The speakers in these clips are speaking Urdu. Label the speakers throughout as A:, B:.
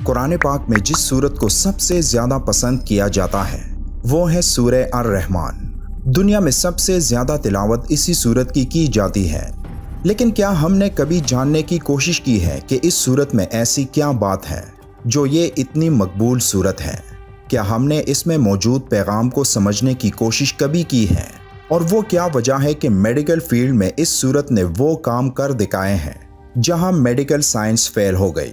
A: قرآن پاک میں جس سورت کو سب سے زیادہ پسند کیا جاتا ہے وہ ہے سورہ الرحمن۔ دنیا میں سب سے زیادہ تلاوت اسی سورت کی جاتی ہے، لیکن کیا ہم نے کبھی جاننے کی کوشش کی ہے کہ اس سورت میں ایسی کیا بات ہے جو یہ اتنی مقبول سورت ہے؟ کیا ہم نے اس میں موجود پیغام کو سمجھنے کی کوشش کبھی کی ہے؟ اور وہ کیا وجہ ہے کہ میڈیکل فیلڈ میں اس سورت نے وہ کام کر دکھائے ہیں جہاں میڈیکل سائنس فیل ہو گئی؟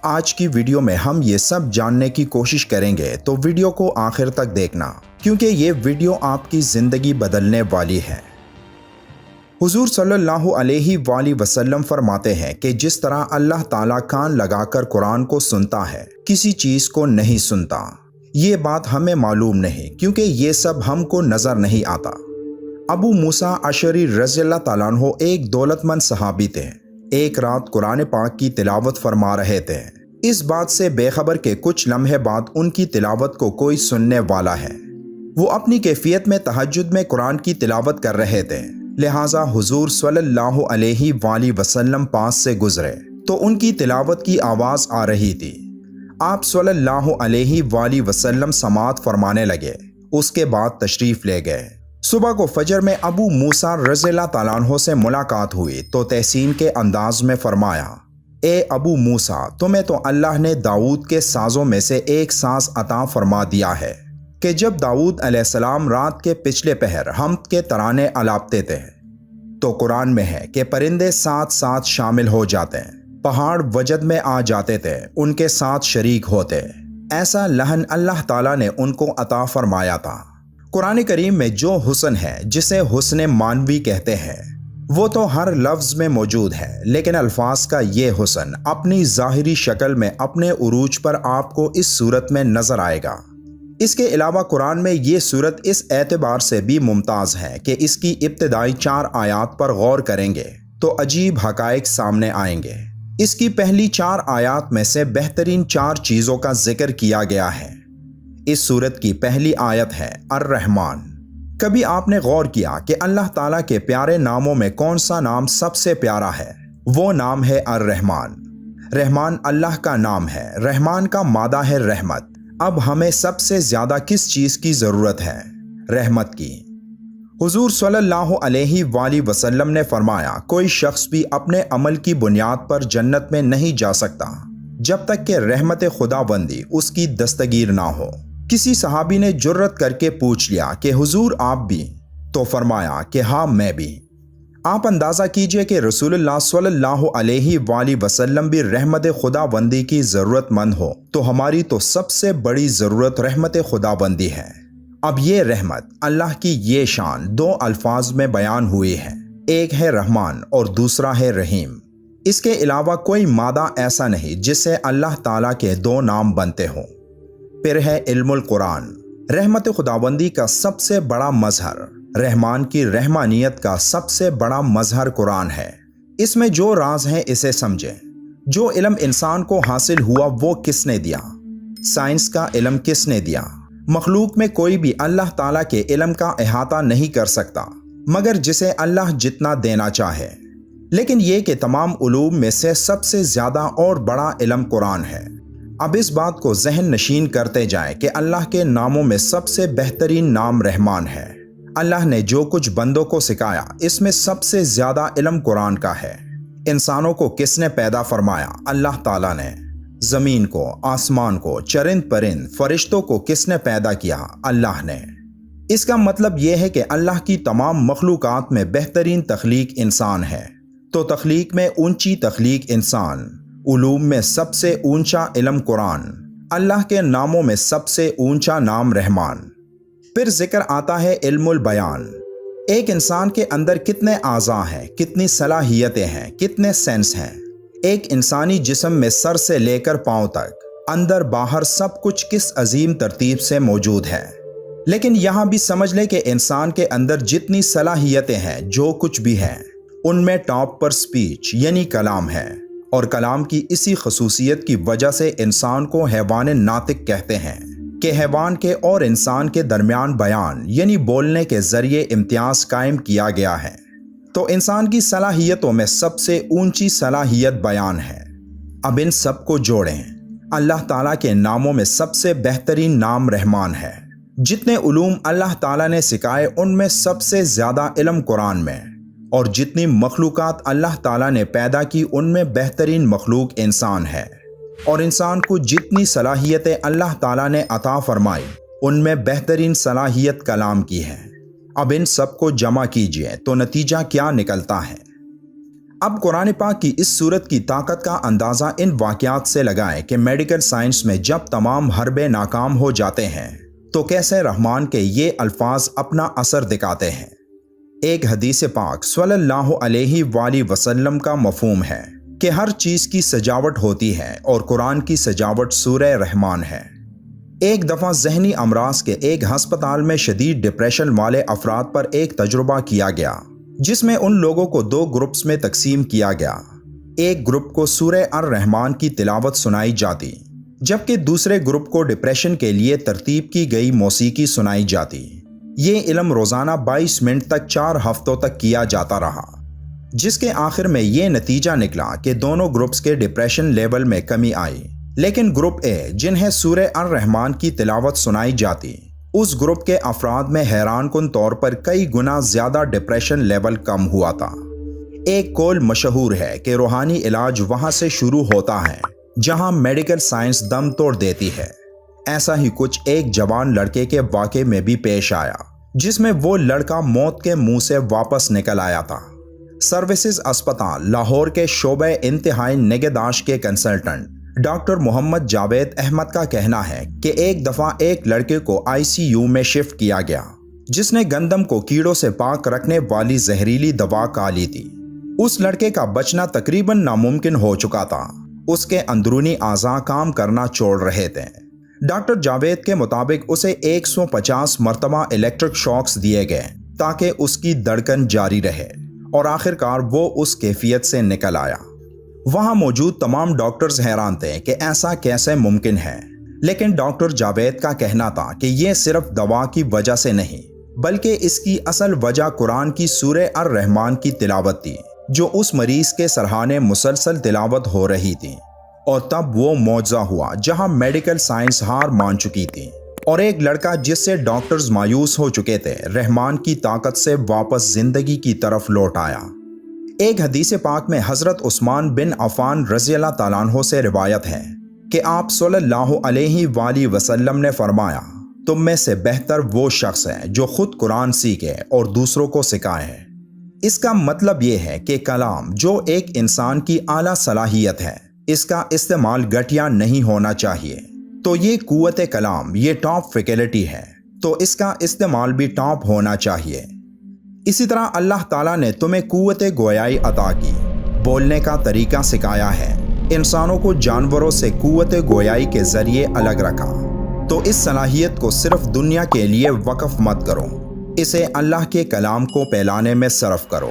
A: آج کی ویڈیو میں ہم یہ سب جاننے کی کوشش کریں گے، تو ویڈیو کو آخر تک دیکھنا کیونکہ یہ ویڈیو آپ کی زندگی بدلنے والی ہے۔ حضور صلی اللہ علیہ وآلہ وسلم فرماتے ہیں کہ جس طرح اللہ تعالیٰ کان لگا کر قرآن کو سنتا ہے، کسی چیز کو نہیں سنتا۔ یہ بات ہمیں معلوم نہیں کیونکہ یہ سب ہم کو نظر نہیں آتا۔ ابو موسیٰ اشعری رضی اللہ تعالیٰ عنہ ایک دولت مند صحابی تھے۔ ایک رات قرآن پاک کی تلاوت فرما رہے تھے، اس بات سے بے خبر کہ کچھ لمحے بعد ان کی تلاوت کو کوئی سننے والا ہے۔ وہ اپنی کیفیت میں تہجد میں قرآن کی تلاوت کر رہے تھے، لہٰذا حضور صلی اللہ علیہ وآلہ وسلم پاس سے گزرے تو ان کی تلاوت کی آواز آ رہی تھی۔ آپ صلی اللہ علیہ وآلہ وسلم سماعت فرمانے لگے، اس کے بعد تشریف لے گئے۔ صبح کو فجر میں ابو موسیٰ رضی اللہ تعالیٰ عنہ سے ملاقات ہوئی تو تحسین کے انداز میں فرمایا، اے ابو موسیٰ، تمہیں تو اللہ نے داؤد کے سازوں میں سے ایک ساز عطا فرما دیا ہے کہ جب داؤد علیہ السلام رات کے پچھلے پہر حمد کے ترانے الاپتے تھے تو قرآن میں ہے کہ پرندے ساتھ ساتھ شامل ہو جاتے ہیں، پہاڑ وجد میں آ جاتے تھے، ان کے ساتھ شریک ہوتے۔ ایسا لحن اللہ تعالیٰ نے ان کو عطا فرمایا تھا۔ قرآن کریم میں جو حسن ہے جسے حسن معنوی کہتے ہیں وہ تو ہر لفظ میں موجود ہے، لیکن الفاظ کا یہ حسن اپنی ظاہری شکل میں اپنے عروج پر آپ کو اس صورت میں نظر آئے گا۔ اس کے علاوہ قرآن میں یہ صورت اس اعتبار سے بھی ممتاز ہے کہ اس کی ابتدائی 4 آیات پر غور کریں گے تو عجیب حقائق سامنے آئیں گے۔ اس کی پہلی 4 آیات میں سے بہترین 4 چیزوں کا ذکر کیا گیا ہے۔ اس سورت کی پہلی آیت ہے الرحمن۔ کبھی آپ نے غور کیا کہ اللہ تعالیٰ کے پیارے ناموں میں کون سا نام سب سے پیارا ہے؟ وہ نام ہے الرحمن۔ رحمان اللہ کا نام ہے، رحمان کا مادہ ہے رحمت۔ اب ہمیں سب سے زیادہ کس چیز کی ضرورت ہے؟ رحمت کی۔ حضور صلی اللہ علیہ وآلہ وسلم نے فرمایا، کوئی شخص بھی اپنے عمل کی بنیاد پر جنت میں نہیں جا سکتا جب تک کہ رحمت خداوندی اس کی دستگیر نہ ہو۔ کسی صحابی نے جرت کر کے پوچھ لیا کہ حضور آپ بھی؟ تو فرمایا کہ ہاں میں بھی۔ آپ اندازہ کیجئے کہ رسول اللہ صلی اللہ علیہ وآلہ وسلم بھی رحمت خداوندی کی ضرورت مند ہو تو ہماری تو سب سے بڑی ضرورت رحمت خداوندی ہے۔ اب یہ رحمت، اللہ کی یہ شان 2 الفاظ میں بیان ہوئی ہے، ایک ہے رحمان اور دوسرا ہے رحیم۔ اس کے علاوہ کوئی مادہ ایسا نہیں جس سے اللہ تعالیٰ کے 2 نام بنتے ہوں۔ پھر ہے علم القرآن، رحمت خداوندی کا سب سے بڑا مظہر، رحمان کی رحمانیت کا سب سے بڑا مظہر قرآن ہے۔ اس میں جو راز ہیں اسے سمجھیں۔ جو علم انسان کو حاصل ہوا وہ کس نے دیا؟ سائنس کا علم کس نے دیا؟ مخلوق میں کوئی بھی اللہ تعالیٰ کے علم کا احاطہ نہیں کر سکتا مگر جسے اللہ جتنا دینا چاہے۔ لیکن یہ کہ تمام علوم میں سے سب سے زیادہ اور بڑا علم قرآن ہے۔ اب اس بات کو ذہن نشین کرتے جائیں کہ اللہ کے ناموں میں سب سے بہترین نام رحمان ہے۔ اللہ نے جو کچھ بندوں کو سکھایا اس میں سب سے زیادہ علم قرآن کا ہے۔ انسانوں کو کس نے پیدا فرمایا؟ اللہ تعالیٰ نے۔ زمین کو، آسمان کو، چرند پرند، فرشتوں کو کس نے پیدا کیا؟ اللہ نے۔ اس کا مطلب یہ ہے کہ اللہ کی تمام مخلوقات میں بہترین تخلیق انسان ہے، تو تخلیق میں اونچی تخلیق انسان، علوم میں سب سے اونچا علم قرآن، اللہ کے ناموں میں سب سے اونچا نام رحمان۔ پھر ذکر آتا ہے علم البیان۔ ایک انسان کے اندر کتنے اعضاء ہیں، کتنی صلاحیتیں ہیں، کتنے سینس ہیں۔ ایک انسانی جسم میں سر سے لے کر پاؤں تک، اندر باہر سب کچھ کس عظیم ترتیب سے موجود ہے۔ لیکن یہاں بھی سمجھ لے کہ انسان کے اندر جتنی صلاحیتیں ہیں، جو کچھ بھی ہیں، ان میں ٹاپ پر سپیچ یعنی کلام ہے، اور کلام کی اسی خصوصیت کی وجہ سے انسان کو حیوان ناطق کہتے ہیں کہ حیوان کے اور انسان کے درمیان بیان یعنی بولنے کے ذریعے امتیاز قائم کیا گیا ہے۔ تو انسان کی صلاحیتوں میں سب سے اونچی صلاحیت بیان ہے۔ اب ان سب کو جوڑیں، اللہ تعالیٰ کے ناموں میں سب سے بہترین نام رحمان ہے۔ جتنے علوم اللہ تعالیٰ نے سکھائے ان میں سب سے زیادہ علم قرآن میں، اور جتنی مخلوقات اللہ تعالیٰ نے پیدا کی ان میں بہترین مخلوق انسان ہے، اور انسان کو جتنی صلاحیتیں اللہ تعالیٰ نے عطا فرمائی ان میں بہترین صلاحیت کلام کی ہے۔ اب ان سب کو جمع کیجئے تو نتیجہ کیا نکلتا ہے؟ اب قرآن پاک کی اس سورت کی طاقت کا اندازہ ان واقعات سے لگائیں کہ میڈیکل سائنس میں جب تمام حربے ناکام ہو جاتے ہیں تو کیسے رحمان کے یہ الفاظ اپنا اثر دکھاتے ہیں۔ ایک حدیث پاک صلی اللہ علیہ وآلہ وسلم کا مفہوم ہے کہ ہر چیز کی سجاوٹ ہوتی ہے، اور قرآن کی سجاوٹ سورہ رحمان ہے۔ ایک دفعہ ذہنی امراض کے ایک ہسپتال میں شدید ڈپریشن والے افراد پر ایک تجربہ کیا گیا، جس میں ان لوگوں کو 2 گروپس میں تقسیم کیا گیا۔ ایک گروپ کو سورہ الرحمان کی تلاوت سنائی جاتی، جبکہ دوسرے گروپ کو ڈپریشن کے لیے ترتیب کی گئی موسیقی سنائی جاتی۔ یہ علم روزانہ 22 منٹ تک 4 ہفتوں تک کیا جاتا رہا، جس کے آخر میں یہ نتیجہ نکلا کہ دونوں گروپس کے ڈپریشن لیول میں کمی آئی، لیکن گروپ اے جنہیں سورہ الرحمان کی تلاوت سنائی جاتی، اس گروپ کے افراد میں حیران کن طور پر کئی گنا زیادہ ڈپریشن لیول کم ہوا تھا۔ ایک قول مشہور ہے کہ روحانی علاج وہاں سے شروع ہوتا ہے جہاں میڈیکل سائنس دم توڑ دیتی ہے۔ ایسا ہی کچھ ایک جوان لڑکے کے واقعے میں بھی پیش آیا، جس میں وہ لڑکا موت کے منہ سے واپس نکل آیا تھا۔ سروسز اسپتال لاہور کے شعبہ انتہائی نگہداشت کے کنسلٹنٹ ڈاکٹر محمد جاوید احمد کا کہنا ہے کہ ایک دفعہ ایک لڑکے کو ICU میں شفٹ کیا گیا، جس نے گندم کو کیڑوں سے پاک رکھنے والی زہریلی دوا کھا لی تھی۔ اس لڑکے کا بچنا تقریباً ناممکن ہو چکا تھا، اس کے اندرونی اعضاء کام کرنا چھوڑ رہے تھے۔ ڈاکٹر جاوید کے مطابق اسے 150 مرتبہ الیکٹرک شاکس دیے گئے تاکہ اس کی دھڑکن جاری رہے، اور آخرکار وہ اس کیفیت سے نکل آیا۔ وہاں موجود تمام ڈاکٹرز حیران تھے کہ ایسا کیسے ممکن ہے، لیکن ڈاکٹر جاوید کا کہنا تھا کہ یہ صرف دوا کی وجہ سے نہیں، بلکہ اس کی اصل وجہ قرآن کی سورہ الرحمان کی تلاوت تھی، جو اس مریض کے سرحانے مسلسل تلاوت ہو رہی تھی۔ اور تب وہ معجزہ ہوا جہاں میڈیکل سائنس ہار مان چکی تھی، اور ایک لڑکا جس سے ڈاکٹرز مایوس ہو چکے تھے رحمان کی طاقت سے واپس زندگی کی طرف لوٹ آیا۔ ایک حدیث پاک میں حضرت عثمان بن عفان رضی اللہ تعالیٰ عنہ سے روایت ہے کہ آپ صلی اللہ علیہ وآلہ وسلم نے فرمایا، تم میں سے بہتر وہ شخص ہے جو خود قرآن سیکھے اور دوسروں کو سکھائے۔ اس کا مطلب یہ ہے کہ کلام جو ایک انسان کی اعلیٰ صلاحیت ہے، اس کا استعمال گھٹیا نہیں ہونا چاہیے۔ تو یہ قوت کلام، یہ ٹاپ فیکلٹی ہے، تو اس کا استعمال بھی ٹاپ ہونا چاہیے۔ اسی طرح اللہ تعالیٰ نے تمہیں قوت گویائی عطا کی، بولنے کا طریقہ سکھایا ہے، انسانوں کو جانوروں سے قوت گویائی کے ذریعے الگ رکھا۔ تو اس صلاحیت کو صرف دنیا کے لیے وقف مت کرو، اسے اللہ کے کلام کو پھیلانے میں صرف کرو۔